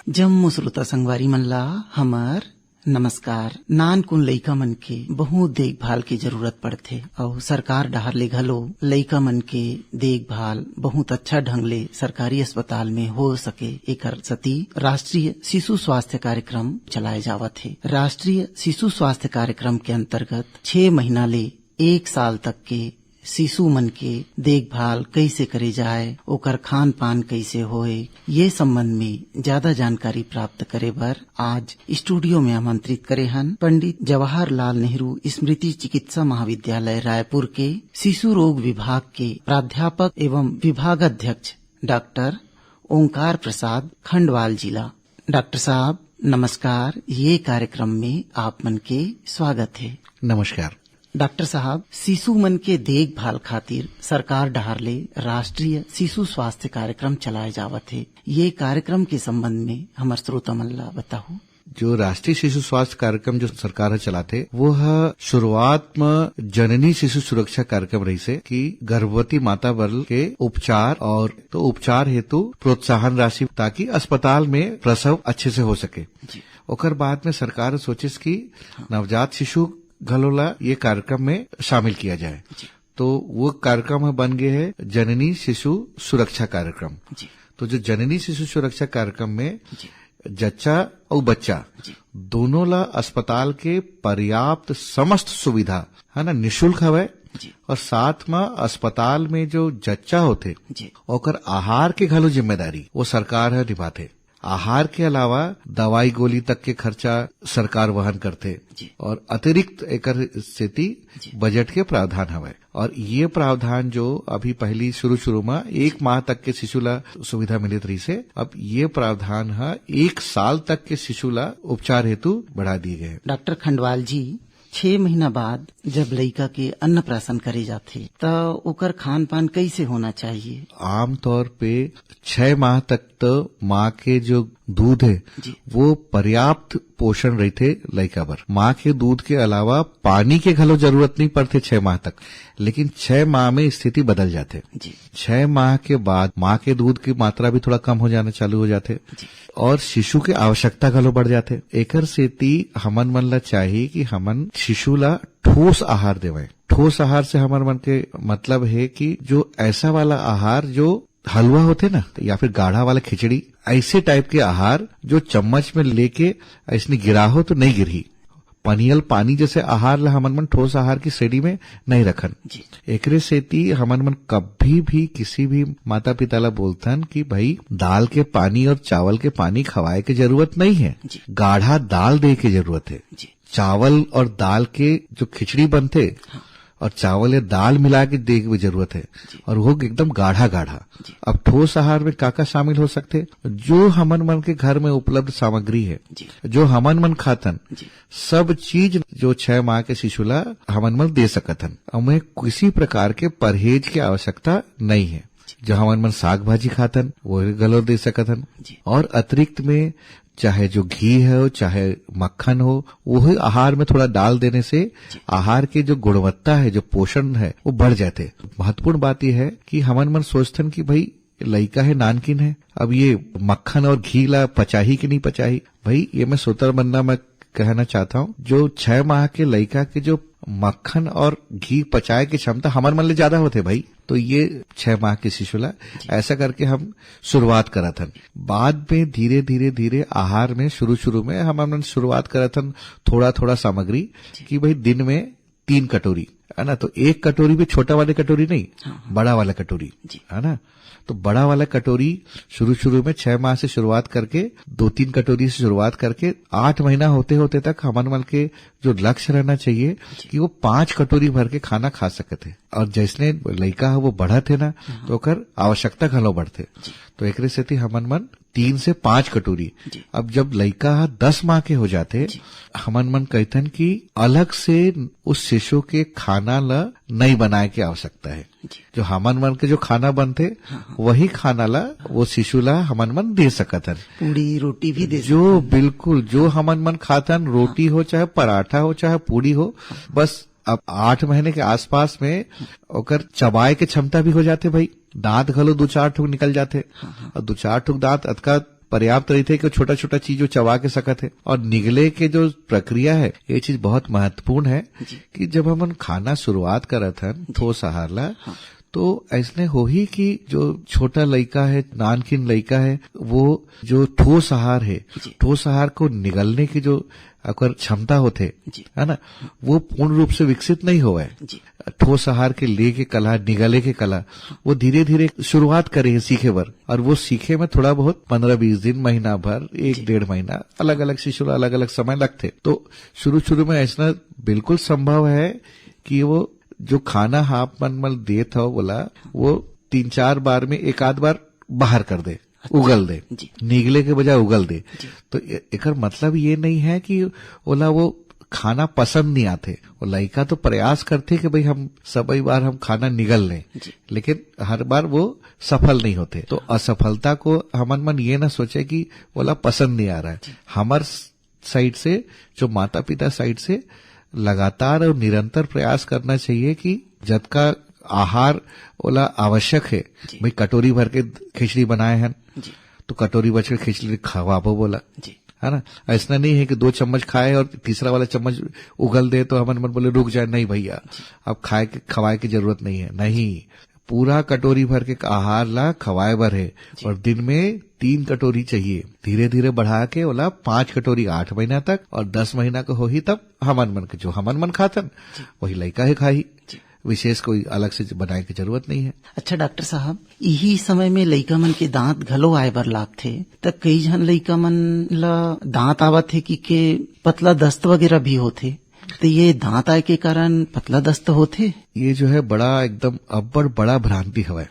जम्मू श्रोता संगवारी मन ला हमर नमस्कार। नानकुन लइका मन के बहुत देखभाल की जरूरत पड़थे और सरकार डहर ले घलो लइका मन के देखभाल बहुत अच्छा ढंग ले सरकारी अस्पताल में हो सके एकर सती राष्ट्रीय शिशु स्वास्थ्य कार्यक्रम चलाए जावत है। राष्ट्रीय शिशु स्वास्थ्य कार्यक्रम के अंतर्गत 6 महीना ले 1 साल तक के शिशु मन के देखभाल कैसे करे जाए, ओकर खान पान कैसे होए, ये संबंध में ज्यादा जानकारी प्राप्त करे बर आज स्टूडियो में आमंत्रित करे हन पंडित जवाहरलाल नेहरू स्मृति चिकित्सा महाविद्यालय रायपुर के शिशु रोग विभाग के प्राध्यापक एवं विभागाध्यक्ष डॉक्टर ओंकार प्रसाद खंडवाल जिला। डॉक्टर साहब नमस्कार, ये कार्यक्रम में आप मन के स्वागत है। नमस्कार। डॉक्टर साहब, शिशु मन के देखभाल खातिर सरकार डहर ले राष्ट्रीय शिशु स्वास्थ्य कार्यक्रम चलाए जावत है। ये कार्यक्रम के संबंध में हमार श्रोता मन ला बताओ। जो राष्ट्रीय शिशु स्वास्थ्य कार्यक्रम जो सरकार चलाते वो शुरुआत में जननी शिशु सुरक्षा कार्यक्रम रही से कि गर्भवती माता वर्ग के उपचार और तो उपचार हेतु प्रोत्साहन राशि ताकि अस्पताल में प्रसव अच्छे से हो सके। ओकर बाद में सरकार सोचिस कि नवजात शिशु घलोला ये कार्यक्रम में शामिल किया जाए, तो वो कार्यक्रम बन गए है जननी शिशु सुरक्षा कार्यक्रम। तो जो जननी शिशु सुरक्षा कार्यक्रम में जच्चा और बच्चा दोनों ला अस्पताल के पर्याप्त समस्त सुविधा है ना निःशुल्क हवे, और साथ में अस्पताल में जो जच्चा होते ओकर आहार के घलो जिम्मेदारी वो सरकार है निभाते। आहार के अलावा दवाई गोली तक के खर्चा सरकार वहन करते और अतिरिक्त एकर स्थिति बजट के प्रावधान हवे। और ये प्रावधान जो अभी पहली शुरू में 1 माह तक के शिशु ला सुविधा मिलित रही से, अब ये प्रावधान है 1 साल तक के शिशु ला उपचार हेतु बढ़ा दिए गए। डॉक्टर खंडवाल जी, 6 महीना बाद जब लइका के अन्नप्राशन करे जाते तो ओकर खान पान कैसे होना चाहिए? आमतौर पे 6 माह तक तो माँ के जो दूध है वो पर्याप्त पोषण रहते लइका बर। माँ के दूध के अलावा पानी के घलो जरूरत नहीं पड़ते 6 माह तक, लेकिन 6 माह में स्थिति बदल जाते। 6 माह के बाद माँ के दूध की मात्रा भी थोड़ा कम हो जाना चालू हो जाते और शिशु के आवश्यकता घलो बढ़ जाते। एकर सेती हमन मन ला चाहिए कि हमन शिशु ला ठोस आहार देवें। ठोस आहार से हमन मन के मतलब है कि जो ऐसा वाला आहार जो हलवा होते ना या फिर गाढ़ा वाला खिचड़ी, ऐसे टाइप के आहार जो चम्मच में लेके ऐसे गिरा हो तो नहीं गिरी। पनियल पानी जैसे आहार ला हमन मन ठोस आहार की श्रेणी में नहीं रखन। एकरे सेती हमन मन कभी भी किसी भी माता पिता ला बोलतन कि भाई दाल के पानी और चावल के पानी खवाए के जरूरत नहीं है, गाढ़ा दाल दे के जरूरत है। चावल और दाल के जो खिचड़ी बनते और चावल या दाल मिला के देने की जरूरत है, और वो एकदम गाढ़ा गाढ़ा। अब ठोस आहार में काका शामिल हो सकते, जो हमन मन के घर में उपलब्ध सामग्री है, जो हमन मन खातन, सब चीज जो 6 माह के शिशु ला हमन मन दे सकतन। हमें किसी प्रकार के परहेज की आवश्यकता नहीं है। जो हमन मन साग भाजी खातन वो गलो दे सकतन, और अतिरिक्त में चाहे जो घी है चाहे मक्खन हो, वही आहार में थोड़ा डाल देने से आहार की जो गुणवत्ता है, जो पोषण है, वो बढ़ जाते। महत्वपूर्ण बात यह है कि हमन मन सोचतन कि भाई लइका है नानकिन है, अब ये मक्खन और घी ला पचाही कि नहीं पचाही। भाई ये मैं सोतर बनना मैं कहना चाहता हूँ, जो 6 माह के लइका के जो मक्खन और घी पचाए की क्षमता हमारे मन ले ज्यादा होते भाई, तो ये 6 माह के शिशु ला ऐसा करके हम शुरुआत करा था। बाद में धीरे धीरे धीरे आहार में शुरू में हम शुरुआत करा था थोड़ा थोड़ा सामग्री कि भाई दिन में 3 कटोरी है ना, तो 1 कटोरी भी छोटा वाले कटोरी नहीं, बड़ा वाला कटोरी है ना। तो बड़ा वाला कटोरी शुरू में 6 माह से शुरुआत करके 2-3 कटोरी से शुरुआत करके 8 महीना होते होते तक हमन मन के जो लक्ष्य रहना चाहिए कि वो 5 कटोरी भर के खाना खा सकते। और जैसने लइका है वो बढ़त है ना, तो ओकर आवश्यकता घलो बढ़ते। तो एकरे सेती हमन मन 3 से 5 कटोरी। अब जब लइका 10 माह के हो जाते, हमन मन कहतन कि अलग से उस शिशु के खाना ला नहीं बनाए के आवश्यकता है। जो हमन मन के जो खाना बनते वही खाना ला वो शिशु ला हमन मन दे सकतन। पूड़ी रोटी भी दे जो बिल्कुल जो हमन मन खातन, रोटी हो चाहे पराठा हो चाहे पूड़ी हो, बस अब 8 महीने के आसपास में ओकर चबाए के क्षमता भी हो जाते भाई, दांत घलो 2-4 ठुक निकल जाते और 2-4 ठुक दांत अतका पर्याप्त रही थे कि छोटा छोटा चीज जो चबा के सकत है। और निगले के जो प्रक्रिया है ये चीज बहुत महत्वपूर्ण है कि जब हम खाना शुरुआत करत हन ठोस आहार ला तो ऐसने हो ही कि जो छोटा लड़का है, नानकिन लड़का है, वो जो ठोस आहार है, ठोस आहार को निगलने की जो अगर क्षमता होते है ना, वो पूर्ण रूप से विकसित नहीं हुआ है। ठोस आहार के ले के कला, निगले के कला वो धीरे धीरे शुरुआत करे है सीखे बर, और वो सीखे में थोड़ा बहुत 15-20 दिन, महीना भर, 1-1.5 महीना, अलग अलग शिशु अलग अलग समय लगते। तो शुरू में ऐसा बिल्कुल संभव है कि वो जो खाना हाफ मन देत हो बोला वो 3-4 बार में एक आध बार बाहर कर दे, उगल दे, निगले के बजाय उगल दे। तो एकर मतलब ये नहीं है कि बोला वो खाना पसंद नहीं आते, वो लड़का तो प्रयास करते कि भाई हम सभी बार हम खाना निगल लें, लेकिन हर बार वो सफल नहीं होते। तो असफलता को हमन मन ये ना सोचे कि बोला पसंद नहीं आ रहा है। हमार साइड से, जो माता पिता साइड से लगातार और निरंतर प्रयास करना चाहिए कि जब का आहार बोला आवश्यक है, भाई कटोरी भर के खिचड़ी बनाए हैं तो कटोरी भर के खिचड़ी खवाबो बोला, है ना। ऐसा नहीं है कि 2 चम्मच खाए और तीसरा वाला चम्मच उगल दे तो हमन मन बोले रुक जाए, नहीं भैया अब खवाए की जरूरत नहीं है, नहीं, पूरा कटोरी भर के आहार ला खवाए भर है और दिन में 3 कटोरी चाहिए। धीरे धीरे बढ़ा के बोला 5 कटोरी 8 महीना तक, और 10 महीना का हो ही तब हमन मन के जो हमन मन खातन वही लड़का ही खाही, विशेष कोई अलग से बनाए की जरूरत नहीं है। अच्छा डॉक्टर साहब, यही समय में लइका मन के दांत घलो आए बर लागथे, त कई झन लइका मन ला दांत आवत है कि के पतला दस्त वगैरह भी होथे, तो ये दांत आए के कारण पतला दस्त होथे? ये जो है बड़ा एकदम अब्बड़ बड़ा भ्रांति हवय।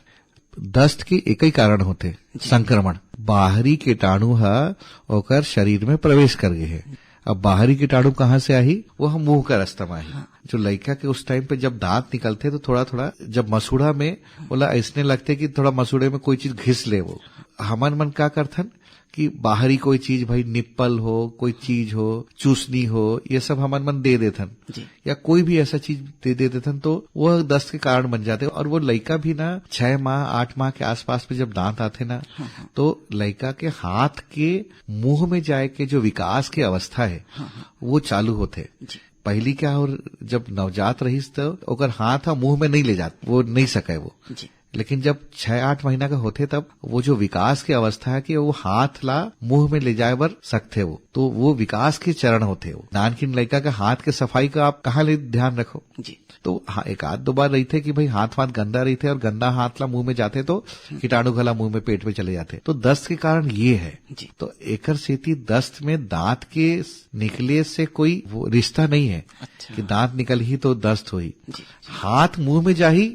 दस्त के एक ही कारण होते, संक्रमण, बाहरी कीटाणु हा ओकर शरीर में प्रवेश कर गए है। अब बाहरी कीटाणु कहाँ से आई? वो हम मुंह का रास्ता में आई। जो लड़का के उस टाइम पे जब दांत निकलते तो थोड़ा थोड़ा जब मसूड़ा में बोला ऐसने लगते कि थोड़ा मसूड़े में कोई चीज घिस ले, वो हमन मन क्या करथन कि बाहरी कोई चीज, भाई निप्पल हो, कोई चीज हो, चूसनी हो, ये सब हमन मन दे देथन, या कोई भी ऐसा चीज दे देथन तो वो दस्त के कारण बन जाते। और वो लड़का भी ना 6 माह 8 माह के आसपास में जब दांत आते ना तो लड़का के हाथ के मुंह में जाए के जो विकास की अवस्था है वो चालू होते। पहली क्या हो, जब नवजात रहीस तो ओकर हाथ मुंह में नहीं ले जात, वो नहीं सके वो, लेकिन जब 6-8 महीना का होते तब वो जो विकास की अवस्था है कि वो हाथ ला मुंह में ले जाए बर सकते, वो तो वो विकास के चरण होते। वो नानकिन लड़का का हाथ के सफाई का आप कहाँ ले ध्यान रखो जी। तो हाँ, 1-2 बार रही थे कि भाई हाथ गंदा रही थे और गंदा हाथ ला मुंह में जाते तो कीटाणु गला मुंह में पेट में चले जाते, तो दस्त के कारण ये है जी। तो एकर सेती दस्त में दांत के निकले से कोई वो रिश्ता नहीं है। अच्छा। कि दांत निकल ही तो दस्त हुई, हाथ मुंह में जाही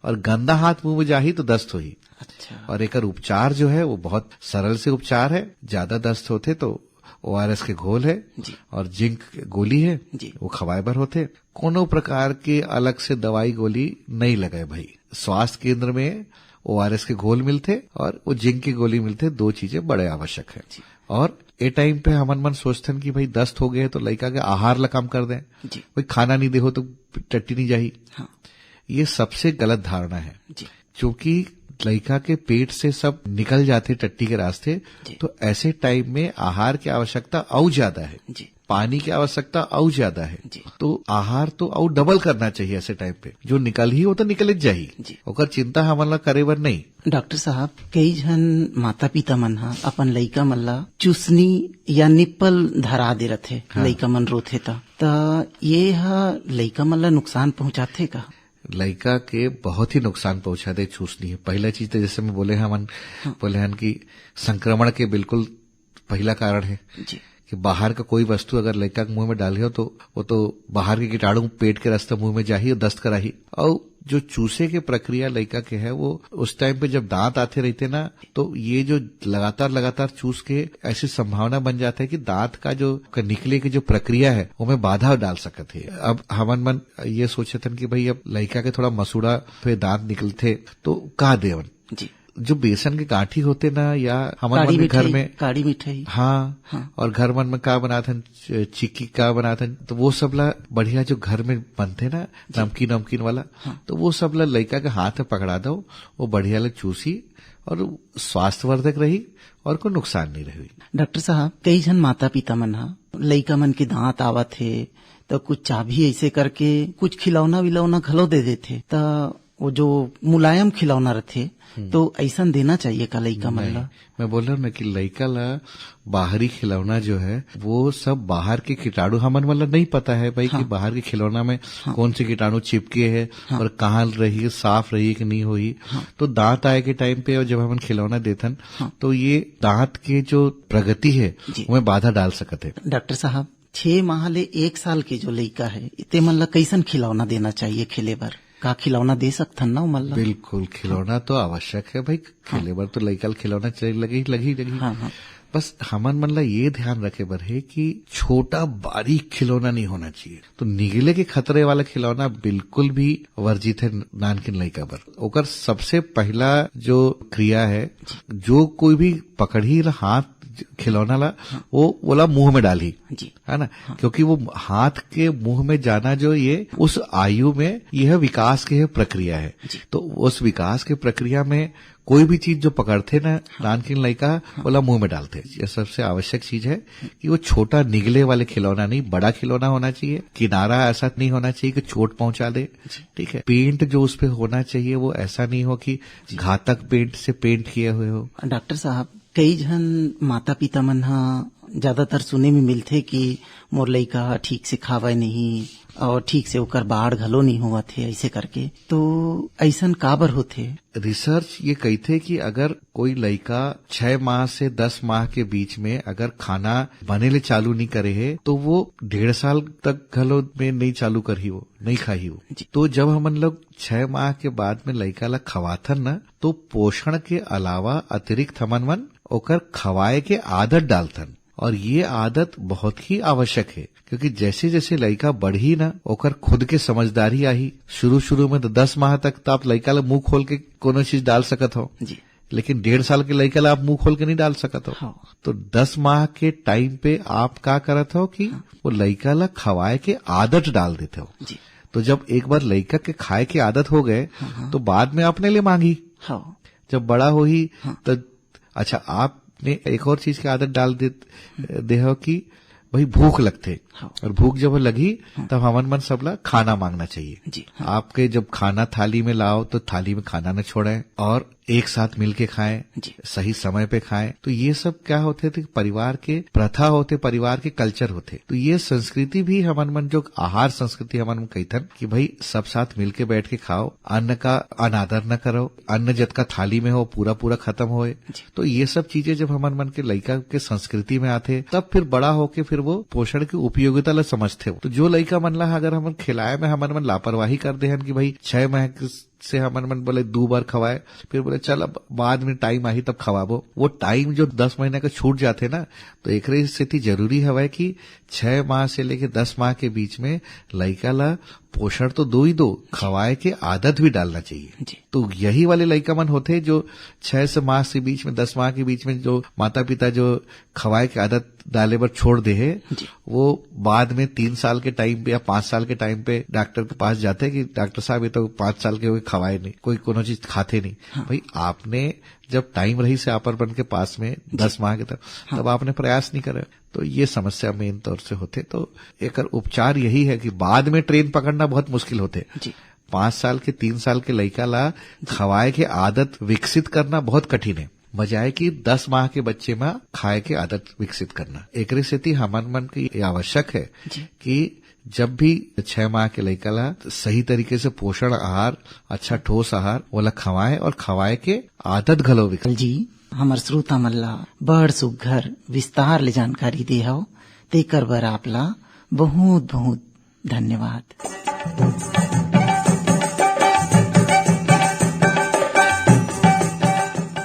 और गंदा हाथ मुंह में जाही तो दस्त हुई। अच्छा। और एकर उपचार जो है वो बहुत सरल से उपचार है। ज्यादा दस्त होते तो ORS के घोल है जी। और जिंक गोली है जी। वो खवाए भर होते, कोनो प्रकार के अलग से दवाई गोली नहीं लगाए भाई। स्वास्थ्य केंद्र में ORS के घोल मिलते और वो जिंक की गोली मिलते, 2 चीजें बड़े आवश्यक है। और ए टाइम पे हमन मन सोचते कि भाई दस्त हो गए तो लड़का के आहार ला कम कर दें, कोई खाना नहीं दे हो तो टट्टी नहीं जाही। हाँ। ये सबसे गलत धारणा है, क्योंकि लड़का के पेट से सब निकल जाते टट्टी के रास्ते, तो ऐसे टाइम में आहार की आवश्यकता और ज्यादा है, पानी की आवश्यकता और ज्यादा है, तो आहार तो और डबल करना चाहिए ऐसे टाइम पे। जो निकल ही हो तो निकल जाही, ओकर चिंता हमन करे बर नहीं। डॉक्टर साहब, कई जन माता पिता मन हा अपन लइका मन ला चूसनी या निप्पल धरा दे रथे। हाँ। लइका मन रोथे त ये हा लइका मन ला नुकसान पहुंचाथे का? लड़का के बहुत ही नुकसान पहुंचा दे चूसनी है। पहला चीज तो जैसे मैं बोले हैं कि संक्रमण के बिल्कुल पहला कारण है जी। कि बाहर का कोई वस्तु अगर लड़का के मुंह में डाली हो तो वो तो बाहर के कीटाणु पेट के रास्ते मुंह में जाही और दस्त कराही। और जो चूसे के प्रक्रिया लड़का के है वो उस टाइम पे जब दांत आते रहते ना, तो ये जो लगातार चूस के ऐसी संभावना बन जाता है कि दांत का जो निकले की जो प्रक्रिया है वो में बाधा डाल सकते है। अब हमन मन ये सोचे थे कि भाई अब लड़का के थोड़ा मसूड़ा पे दांत निकलते तो का देवन जी। जो बेसन के गांठी होते ना, या हमारे काड़ी मन में घर मिठाई, में काड़ी मिठाई, हाँ, और घर मन में का बनाथन, चिक्की का बनाथन, तो वो सब ला बढ़िया जो घर में बनते ना नमकीन नमकीन वाला, तो वो सब ला लड़का के हाथ में पकड़ा दो, वो बढ़िया ले चूसी और स्वास्थ्यवर्धक रही और कोई नुकसान नहीं रही। डॉक्टर साहब, कई जन माता पिता मन हा लइका मन के दांत आवत है तो कुछ चाभी ऐसे करके कुछ खिलौना विलौना घलो दे देथे, तो वो जो मुलायम खिलौना रहते तो ऐसा देना चाहिए का लइका मन ला? मैं बोल रहा हूँ ना कि लइका ला बाहरी खिलौना जो है वो सब बाहर के कीटाणु, हमन वाला नहीं पता है भाई कि बाहर के खिलौना में कौन से कीटाणु चिपके है और कहाँ रही, साफ रही कि नहीं हुई। तो दांत आए के टाइम पे और जब हमन खिलौना देथन तो ये दांत के जो प्रगति है उसमें बाधा डाल सकते है। डॉक्टर साहब, 6 माह ले 1 साल के जो लइका है ते मन ला कैसन खिलौना देना चाहिए खेले बर? का खिलौना दे सकथन ना उमन ला? बिल्कुल, खिलौना तो आवश्यक है भाई, खेले बर तो लइका खिलौना लगी। बस हमन मन ला ये ध्यान रखे बर है कि छोटा बारीक खिलौना नहीं होना चाहिए। तो निगले के खतरे वाला खिलौना बिल्कुल भी वर्जित है नानकिन लइका बर। ओकर सबसे पहला जो क्रिया है, जो कोई भी पकड़ी हाथ खिलौना ला वो बोला मुंह में डाली, है ना, क्योंकि वो हाथ के मुंह में जाना जो ये उस आयु में यह विकास की प्रक्रिया है। तो उस विकास की प्रक्रिया में कोई भी चीज जो पकड़ते ना नानकिन लइका बोला मुंह में डालते। यह सबसे आवश्यक चीज है कि वो छोटा निगले वाले खिलौना नहीं, बड़ा खिलौना होना चाहिए। किनारा ऐसा नहीं होना चाहिए कि चोट पहुंचा दे, ठीक है। पेंट जो उस पे होना चाहिए वो ऐसा नहीं हो कि घातक पेंट से पेंट किए हुए हो। डॉक्टर साहब, कई जन माता पिता मन हा ज्यादातर सुने में मिलथे कि मोर लइका ठीक से खावे नहीं और ठीक से ओकर बाढ़ घलो नहीं हुआ थे ऐसे करके, तो ऐसन काबर होथे? रिसर्च ये कहते कि अगर कोई लड़का 6 माह से 10 माह के बीच में अगर खाना बनेले चालू नहीं करे है तो वो 1.5 साल तक घलो में नहीं चालू करी हो, नहीं खाई हो। तो जब हमन लोग 6 माह के बाद में लड़का ला खवाथन ना, तो पोषण के अलावा अतिरिक्त हमन मन ओकर खवाए के आदत डालथन। और ये आदत बहुत ही आवश्यक है, क्योंकि जैसे जैसे लड़का बढ़ी ना ओकर खुद के समझदारी आई। शुरू में तो 10 माह तक तो आप लड़का ला मुंह खोल के कोनो चीज डाल सकत हो जी, लेकिन 1.5 साल के लड़का ला आप मुंह खोल के नहीं डाल सकत हो। तो 10 माह के टाइम पे आप क्या करत हो कि वो लड़का ला खवाए के आदत डाल देते हो जी। तो जब एक बार लड़का के खाए की आदत हो गए तो बाद में अपने लिए मांगी, जब बड़ा हो ही तो अच्छा आपने एक और चीज की आदत डाल दे हो कि भाई भूख लगते, और भूख जब लगी तब हमन मन सबला खाना मांगना चाहिए जी। आपके जब खाना थाली में लाओ तो थाली में खाना न छोड़ें और एक साथ मिलके खाएं, सही समय पे खाएं। तो ये सब क्या होते थे, परिवार के प्रथा होते, परिवार के कल्चर होते। तो ये संस्कृति भी हमन मन जो आहार संस्कृति हमन मन कहथन कि भाई सब साथ मिलके बैठ के खाओ, अन्न का अनादर न करो, अन्न जतका थाली में हो पूरा खत्म होए। तो ये सब चीजें जब हमन मन के लड़का के संस्कृति में आते तब फिर बड़ा होके फिर वो पोषण की उपयोगिता ला समझते हो। तो जो लड़का मन ला अगर हमन खिलाए में हमन मन लापरवाही कर दे कि भाई 6 माह से हमन मन बोले 2 बार खवाए, फिर बोले चल अब बाद में टाइम आई तब खवाबो, वो टाइम जो 10 महीने का छूट जाते ना। तो एक स्थिति जरूरी है कि 6 माह से लेके 10 माह के बीच में लड़का ला पोषण तो दो ही दो, खवाए के आदत भी डालना चाहिए जी। तो यही वाले लड़का मन होते जो 6 माह से बीच में 10 माह के बीच में जो माता पिता जो खवाए की आदत डाले पर छोड़ दे है, वो बाद में 3 साल के टाइम पे या 5 साल के टाइम पे डॉक्टर के पास जाते हैं कि डॉक्टर साहब ये तो 5 साल के हुए खवाए नहीं, कोई कोनो चीज खाते नहीं। भाई आपने जब टाइम रही से आपन बन के पास में 10 माह के तब आपने प्रयास नहीं करे, तो ये समस्या मेन तौर से होते। तो एक उपचार यही है कि बाद में ट्रेन पकड़ना बहुत मुश्किल होते। 5 साल के 3 साल के लड़का ला खवाए के आदत विकसित करना बहुत कठिन है, बजाय कि 10 माह के बच्चे में खाए के आदत विकसित करना। एक स्थिति हमन मन की आवश्यक है कि जब भी 6 माह के लड़का ला सही तरीके से पोषण आहार, अच्छा ठोस आहार वाला खवाए और खवाए के आदत घलो विकसित जी। हमर श्रोता मन ला बड़ सुघर विस्तार ले जानकारी दे हव, तेकर बर आपला बहुत बहुत धन्यवाद।